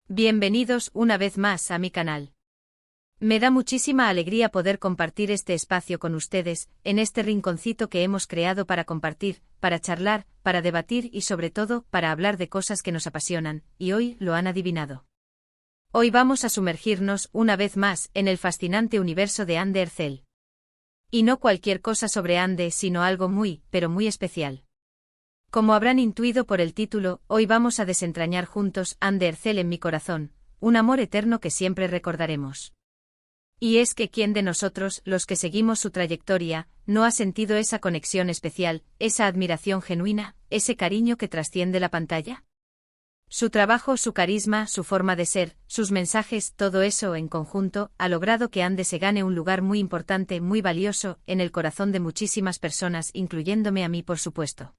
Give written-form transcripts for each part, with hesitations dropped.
Bienvenidos una vez más a mi canal. Me da muchísima alegría poder compartir este espacio con ustedes, en este rinconcito que hemos creado para compartir, para charlar, para debatir y sobre todo, para hablar de cosas que nos apasionan, y hoy lo han adivinado. Hoy vamos a sumergirnos, una vez más, en el fascinante universo de Ande Ercel. Y no cualquier cosa sobre Ande, sino algo muy, pero muy especial. Como habrán intuido por el título, hoy vamos a desentrañar juntos Ande Ercel en mi corazón, un amor eterno que siempre recordaremos. Y es que ¿quién de nosotros, los que seguimos su trayectoria, no ha sentido esa conexión especial, esa admiración genuina, ese cariño que trasciende la pantalla? Su trabajo, su carisma, su forma de ser, sus mensajes, todo eso en conjunto, ha logrado que Ande se gane un lugar muy importante, muy valioso, en el corazón de muchísimas personas, incluyéndome a mí por supuesto.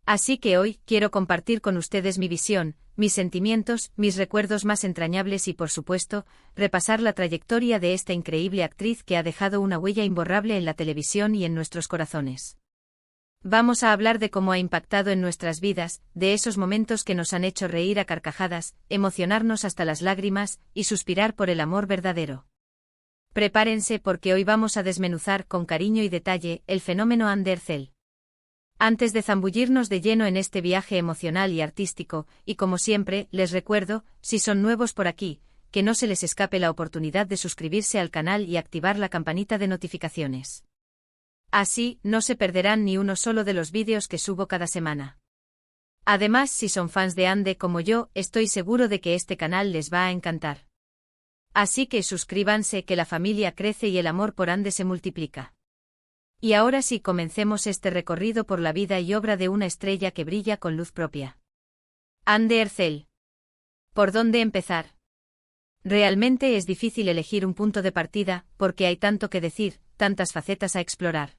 Así que hoy, quiero compartir con ustedes mi visión, mis sentimientos, mis recuerdos más entrañables y por supuesto, repasar la trayectoria de esta increíble actriz que ha dejado una huella imborrable en la televisión y en nuestros corazones. Vamos a hablar de cómo ha impactado en nuestras vidas, de esos momentos que nos han hecho reír a carcajadas, emocionarnos hasta las lágrimas, y suspirar por el amor verdadero. Prepárense porque hoy vamos a desmenuzar con cariño y detalle el fenómeno Ande Ercel. Antes de zambullirnos de lleno en este viaje emocional y artístico, y como siempre, les recuerdo, si son nuevos por aquí, que no se les escape la oportunidad de suscribirse al canal y activar la campanita de notificaciones. Así, no se perderán ni uno solo de los vídeos que subo cada semana. Además, si son fans de Ande como yo, estoy seguro de que este canal les va a encantar. Así que suscríbanse que la familia crece y el amor por Ande se multiplica. Y ahora sí comencemos este recorrido por la vida y obra de una estrella que brilla con luz propia. Ande Ercel. ¿Por dónde empezar? Realmente es difícil elegir un punto de partida, porque hay tanto que decir, tantas facetas a explorar.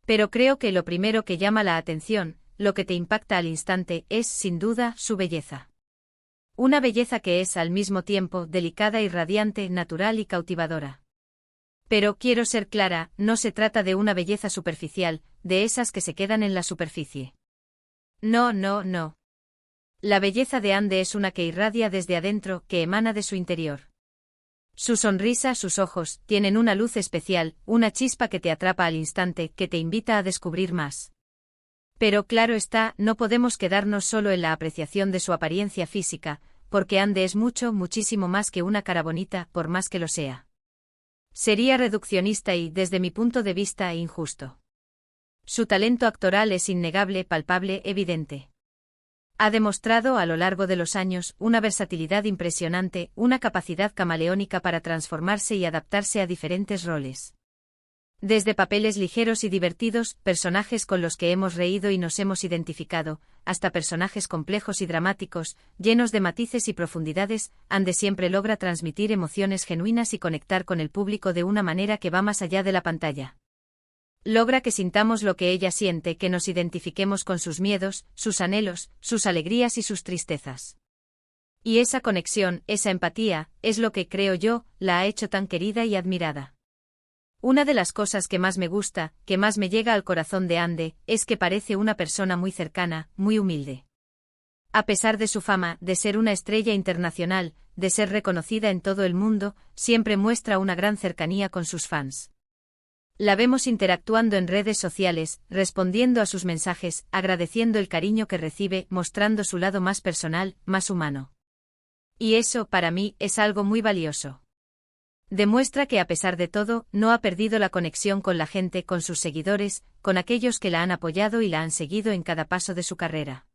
Pero creo que lo primero que llama la atención, lo que te impacta al instante, es, sin duda, su belleza. Una belleza que es al mismo tiempo delicada y radiante, natural y cautivadora. Pero quiero ser clara, no se trata de una belleza superficial, de esas que se quedan en la superficie. No, no, no. La belleza de Ande es una que irradia desde adentro, que emana de su interior. Su sonrisa, sus ojos, tienen una luz especial, una chispa que te atrapa al instante, que te invita a descubrir más. Pero claro está, no podemos quedarnos solo en la apreciación de su apariencia física, porque Ande es mucho, muchísimo más que una cara bonita, por más que lo sea. Sería reduccionista y, desde mi punto de vista, injusto. Su talento actoral es innegable, palpable, evidente. Ha demostrado a lo largo de los años una versatilidad impresionante, una capacidad camaleónica para transformarse y adaptarse a diferentes roles. Desde papeles ligeros y divertidos, personajes con los que hemos reído y nos hemos identificado, hasta personajes complejos y dramáticos, llenos de matices y profundidades, Ande siempre logra transmitir emociones genuinas y conectar con el público de una manera que va más allá de la pantalla. Logra que sintamos lo que ella siente, que nos identifiquemos con sus miedos, sus anhelos, sus alegrías y sus tristezas. Y esa conexión, esa empatía, es lo que creo yo, la ha hecho tan querida y admirada. Una de las cosas que más me gusta, que más me llega al corazón de Ande, es que parece una persona muy cercana, muy humilde. A pesar de su fama, de ser una estrella internacional, de ser reconocida en todo el mundo, siempre muestra una gran cercanía con sus fans. La vemos interactuando en redes sociales, respondiendo a sus mensajes, agradeciendo el cariño que recibe, mostrando su lado más personal, más humano. Y eso, para mí, es algo muy valioso. Demuestra que a pesar de todo, no ha perdido la conexión con la gente, con sus seguidores, con aquellos que la han apoyado y la han seguido en cada paso de su carrera.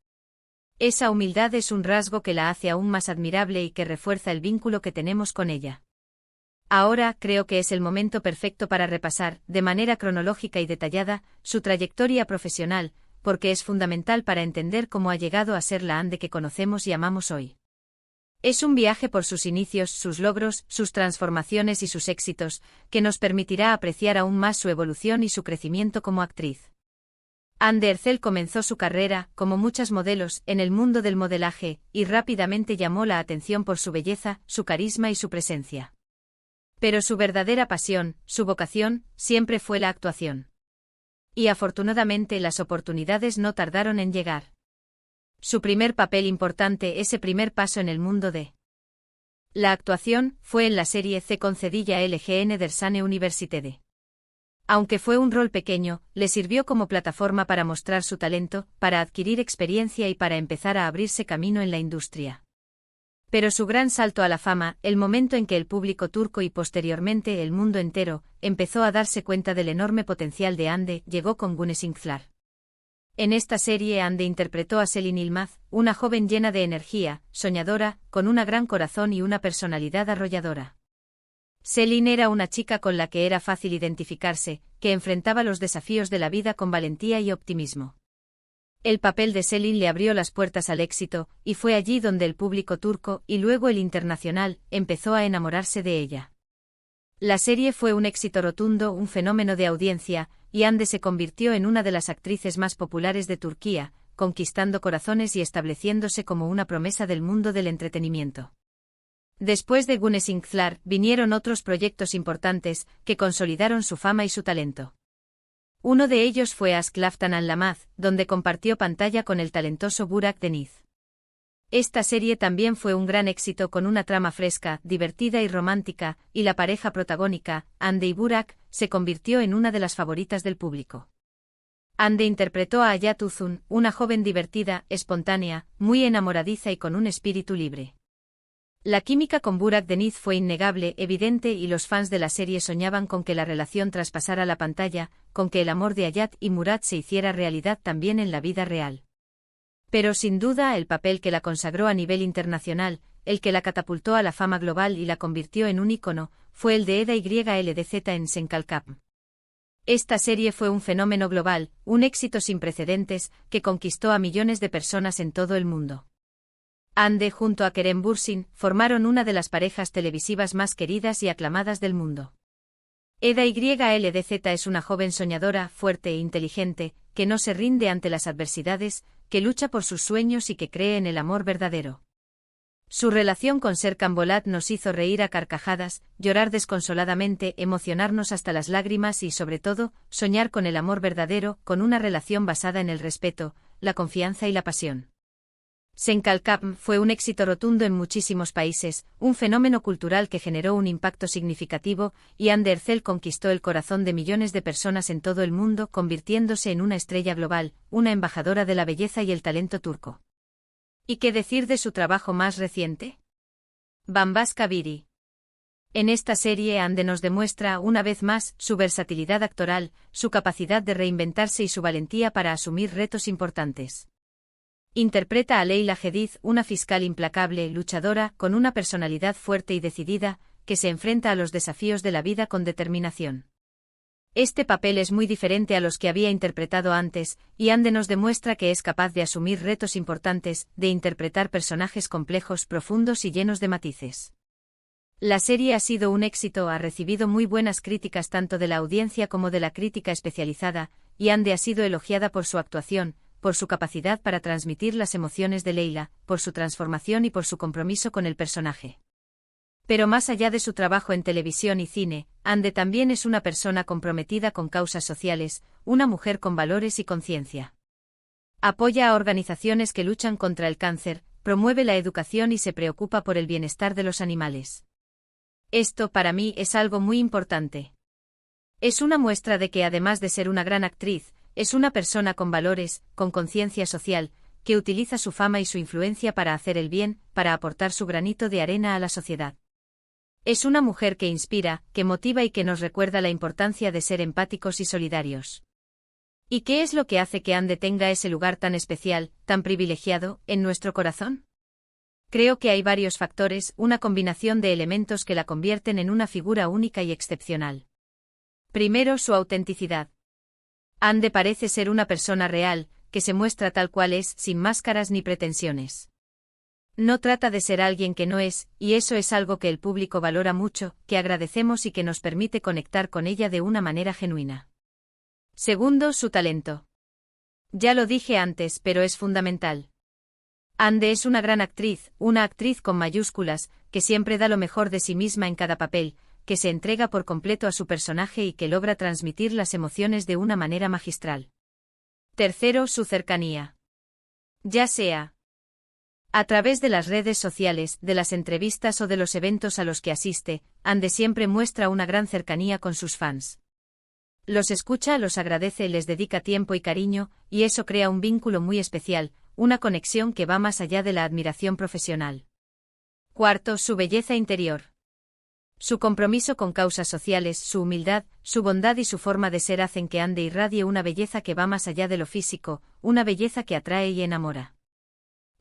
Esa humildad es un rasgo que la hace aún más admirable y que refuerza el vínculo que tenemos con ella. Ahora, creo que es el momento perfecto para repasar, de manera cronológica y detallada, su trayectoria profesional, porque es fundamental para entender cómo ha llegado a ser la Ande que conocemos y amamos hoy. Es un viaje por sus inicios, sus logros, sus transformaciones y sus éxitos, que nos permitirá apreciar aún más su evolución y su crecimiento como actriz. Ande Ercel comenzó su carrera, como muchas modelos, en el mundo del modelaje, y rápidamente llamó la atención por su belleza, su carisma y su presencia. Pero su verdadera pasión, su vocación, siempre fue la actuación. Y afortunadamente las oportunidades no tardaron en llegar. Su primer papel importante, ese primer paso en el mundo de La actuación fue en la serie C concedida LGN Dersane Universitede. Aunque fue un rol pequeño, le sirvió como plataforma para mostrar su talento, para adquirir experiencia y para empezar a abrirse camino en la industria. Pero su gran salto a la fama, el momento en que el público turco y posteriormente el mundo entero, empezó a darse cuenta del enorme potencial de Hande, llegó con Güneş Ünsal. En esta serie Hande interpretó a Selin Yılmaz, una joven llena de energía, soñadora, con un gran corazón y una personalidad arrolladora. Selin era una chica con la que era fácil identificarse, que enfrentaba los desafíos de la vida con valentía y optimismo. El papel de Selin le abrió las puertas al éxito, y fue allí donde el público turco, y luego el internacional, empezó a enamorarse de ella. La serie fue un éxito rotundo, un fenómeno de audiencia, y Hande se convirtió en una de las actrices más populares de Turquía, conquistando corazones y estableciéndose como una promesa del mundo del entretenimiento. Después de Güneş Ünsal, vinieron otros proyectos importantes, que consolidaron su fama y su talento. Uno de ellos fue Aşk Laftan Anlamaz, donde compartió pantalla con el talentoso Burak Deniz. Esta serie también fue un gran éxito con una trama fresca, divertida y romántica, y la pareja protagónica, Hande y Burak, se convirtió en una de las favoritas del público. Hande interpretó a Hayat Uzun, una joven divertida, espontánea, muy enamoradiza y con un espíritu libre. La química con Burak Deniz fue innegable, evidente y los fans de la serie soñaban con que la relación traspasara la pantalla, con que el amor de Hayat y Murat se hiciera realidad también en la vida real. Pero sin duda el papel que la consagró a nivel internacional, el que la catapultó a la fama global y la convirtió en un ícono, fue el de Eda YLDZ en Senkalkap. Esta serie fue un fenómeno global, un éxito sin precedentes, que conquistó a millones de personas en todo el mundo. Hande junto a Kerem Bürsin formaron una de las parejas televisivas más queridas y aclamadas del mundo. Eda YLDZ es una joven soñadora, fuerte e inteligente, que no se rinde ante las adversidades, que lucha por sus sueños y que cree en el amor verdadero. Su relación con Serkan Bolat nos hizo reír a carcajadas, llorar desconsoladamente, emocionarnos hasta las lágrimas y, sobre todo, soñar con el amor verdadero, con una relación basada en el respeto, la confianza y la pasión. Senkalkap fue un éxito rotundo en muchísimos países, un fenómeno cultural que generó un impacto significativo, y Hande Erçel conquistó el corazón de millones de personas en todo el mundo, convirtiéndose en una estrella global, una embajadora de la belleza y el talento turco. ¿Y qué decir de su trabajo más reciente? Bambaşka Biri. En esta serie Hande nos demuestra una vez más su versatilidad actoral, su capacidad de reinventarse y su valentía para asumir retos importantes. Interpreta a Leyla Hadid, una fiscal implacable, luchadora, con una personalidad fuerte y decidida, que se enfrenta a los desafíos de la vida con determinación. Este papel es muy diferente a los que había interpretado antes, y Hande nos demuestra que es capaz de asumir retos importantes, de interpretar personajes complejos, profundos y llenos de matices. La serie ha sido un éxito, ha recibido muy buenas críticas tanto de la audiencia como de la crítica especializada, y Hande ha sido elogiada por su actuación, por su capacidad para transmitir las emociones de Leyla, por su transformación y por su compromiso con el personaje. Pero más allá de su trabajo en televisión y cine, Hande también es una persona comprometida con causas sociales, una mujer con valores y conciencia. Apoya a organizaciones que luchan contra el cáncer, promueve la educación y se preocupa por el bienestar de los animales. Esto para mí es algo muy importante. Es una muestra de que además de ser una gran actriz, es una persona con valores, con conciencia social, que utiliza su fama y su influencia para hacer el bien, para aportar su granito de arena a la sociedad. Es una mujer que inspira, que motiva y que nos recuerda la importancia de ser empáticos y solidarios. ¿Y qué es lo que hace que Hande tenga ese lugar tan especial, tan privilegiado, en nuestro corazón? Creo que hay varios factores, una combinación de elementos que la convierten en una figura única y excepcional. Primero, su autenticidad. Hande parece ser una persona real, que se muestra tal cual es, sin máscaras ni pretensiones. No trata de ser alguien que no es, y eso es algo que el público valora mucho, que agradecemos y que nos permite conectar con ella de una manera genuina. Segundo, su talento. Ya lo dije antes, pero es fundamental. Hande es una gran actriz, una actriz con mayúsculas, que siempre da lo mejor de sí misma en cada papel, que se entrega por completo a su personaje y que logra transmitir las emociones de una manera magistral. Tercero, su cercanía. Ya sea A través de las redes sociales, de las entrevistas o de los eventos a los que asiste, Ande siempre muestra una gran cercanía con sus fans. Los escucha, los agradece, les dedica tiempo y cariño, y eso crea un vínculo muy especial, una conexión que va más allá de la admiración profesional. Cuarto, su belleza interior. Su compromiso con causas sociales, su humildad, su bondad y su forma de ser hacen que Ande irradie una belleza que va más allá de lo físico, una belleza que atrae y enamora.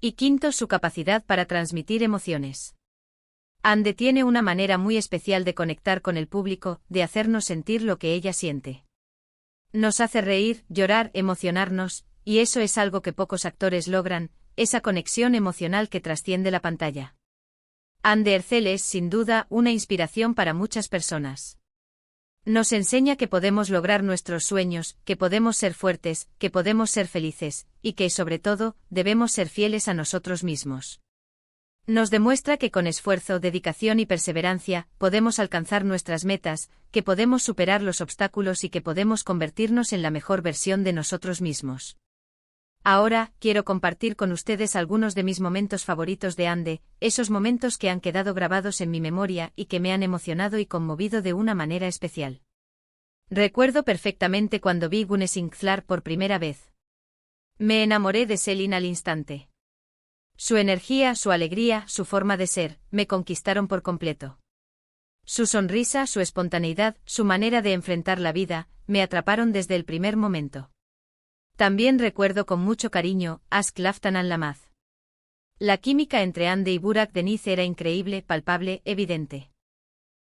Y quinto, su capacidad para transmitir emociones. Ande tiene una manera muy especial de conectar con el público, de hacernos sentir lo que ella siente. Nos hace reír, llorar, emocionarnos, y eso es algo que pocos actores logran, esa conexión emocional que trasciende la pantalla. Ande Ercel es, sin duda, una inspiración para muchas personas. Nos enseña que podemos lograr nuestros sueños, que podemos ser fuertes, que podemos ser felices, y que, sobre todo, debemos ser fieles a nosotros mismos. Nos demuestra que con esfuerzo, dedicación y perseverancia, podemos alcanzar nuestras metas, que podemos superar los obstáculos y que podemos convertirnos en la mejor versión de nosotros mismos. Ahora, quiero compartir con ustedes algunos de mis momentos favoritos de Ande, esos momentos que han quedado grabados en mi memoria y que me han emocionado y conmovido de una manera especial. Recuerdo perfectamente cuando vi Gunne Sinclair por primera vez. Me enamoré de Selin al instante. Su energía, su alegría, su forma de ser, me conquistaron por completo. Su sonrisa, su espontaneidad, su manera de enfrentar la vida, me atraparon desde el primer momento. También recuerdo con mucho cariño Ask Laftan al Lamaz. La química entre Ande y Burak Deniz era increíble, palpable, evidente.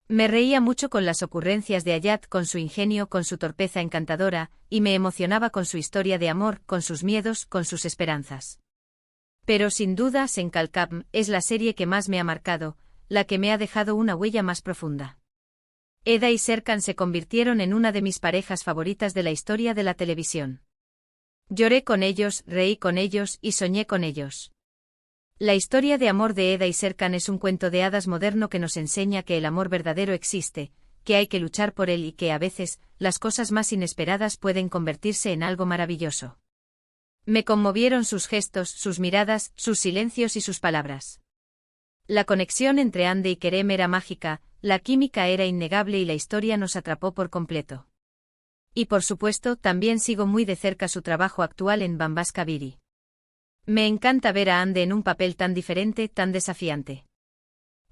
Me reía mucho con las ocurrencias de Hayat, con su ingenio, con su torpeza encantadora, y me emocionaba con su historia de amor, con sus miedos, con sus esperanzas. Pero sin duda Senkalkam es la serie que más me ha marcado, la que me ha dejado una huella más profunda. Eda y Serkan se convirtieron en una de mis parejas favoritas de la historia de la televisión. Lloré con ellos, reí con ellos y soñé con ellos. La historia de amor de Eda y Serkan es un cuento de hadas moderno que nos enseña que el amor verdadero existe, que hay que luchar por él y que a veces, las cosas más inesperadas pueden convertirse en algo maravilloso. Me conmovieron sus gestos, sus miradas, sus silencios y sus palabras. La conexión entre Ande y Kerem era mágica, la química era innegable y la historia nos atrapó por completo. Y por supuesto, también sigo muy de cerca su trabajo actual en Bambas Kabiri. Me encanta ver a Ande en un papel tan diferente, tan desafiante.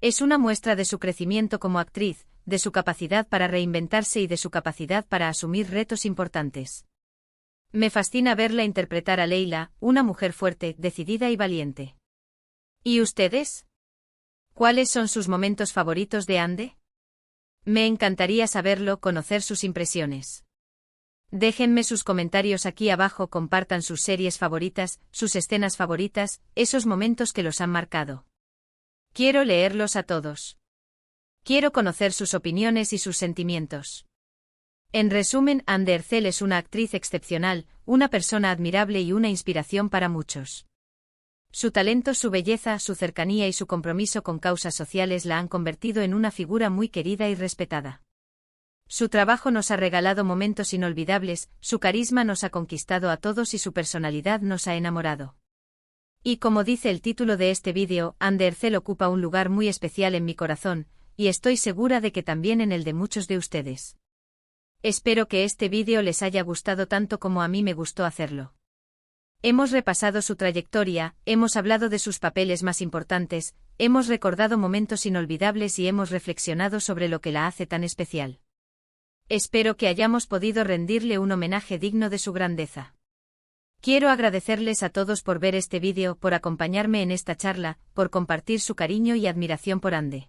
Es una muestra de su crecimiento como actriz, de su capacidad para reinventarse y de su capacidad para asumir retos importantes. Me fascina verla interpretar a Leila, una mujer fuerte, decidida y valiente. ¿Y ustedes? ¿Cuáles son sus momentos favoritos de Ande? Me encantaría saberlo, conocer sus impresiones. Déjenme sus comentarios aquí abajo, compartan sus series favoritas, sus escenas favoritas, esos momentos que los han marcado. Quiero leerlos a todos. Quiero conocer sus opiniones y sus sentimientos. En resumen, Ande Ercel es una actriz excepcional, una persona admirable y una inspiración para muchos. Su talento, su belleza, su cercanía y su compromiso con causas sociales la han convertido en una figura muy querida y respetada. Su trabajo nos ha regalado momentos inolvidables, su carisma nos ha conquistado a todos y su personalidad nos ha enamorado. Y como dice el título de este vídeo, Ande Ercel ocupa un lugar muy especial en mi corazón, y estoy segura de que también en el de muchos de ustedes. Espero que este vídeo les haya gustado tanto como a mí me gustó hacerlo. Hemos repasado su trayectoria, hemos hablado de sus papeles más importantes, hemos recordado momentos inolvidables y hemos reflexionado sobre lo que la hace tan especial. Espero que hayamos podido rendirle un homenaje digno de su grandeza. Quiero agradecerles a todos por ver este vídeo, por acompañarme en esta charla, por compartir su cariño y admiración por Ande.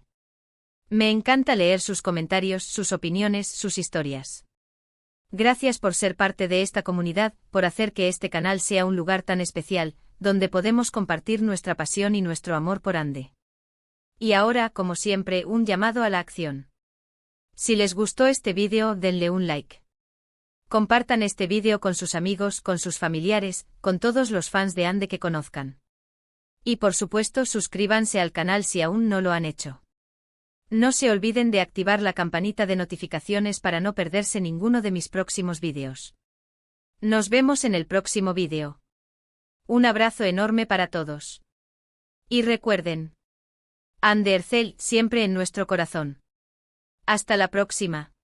Me encanta leer sus comentarios, sus opiniones, sus historias. Gracias por ser parte de esta comunidad, por hacer que este canal sea un lugar tan especial, donde podemos compartir nuestra pasión y nuestro amor por Ande. Y ahora, como siempre, un llamado a la acción. Si les gustó este vídeo, denle un like. Compartan este vídeo con sus amigos, con sus familiares, con todos los fans de Ande que conozcan. Y por supuesto, suscríbanse al canal si aún no lo han hecho. No se olviden de activar la campanita de notificaciones para no perderse ninguno de mis próximos vídeos. Nos vemos en el próximo vídeo. Un abrazo enorme para todos. Y recuerden, Andercel siempre en nuestro corazón. Hasta la próxima.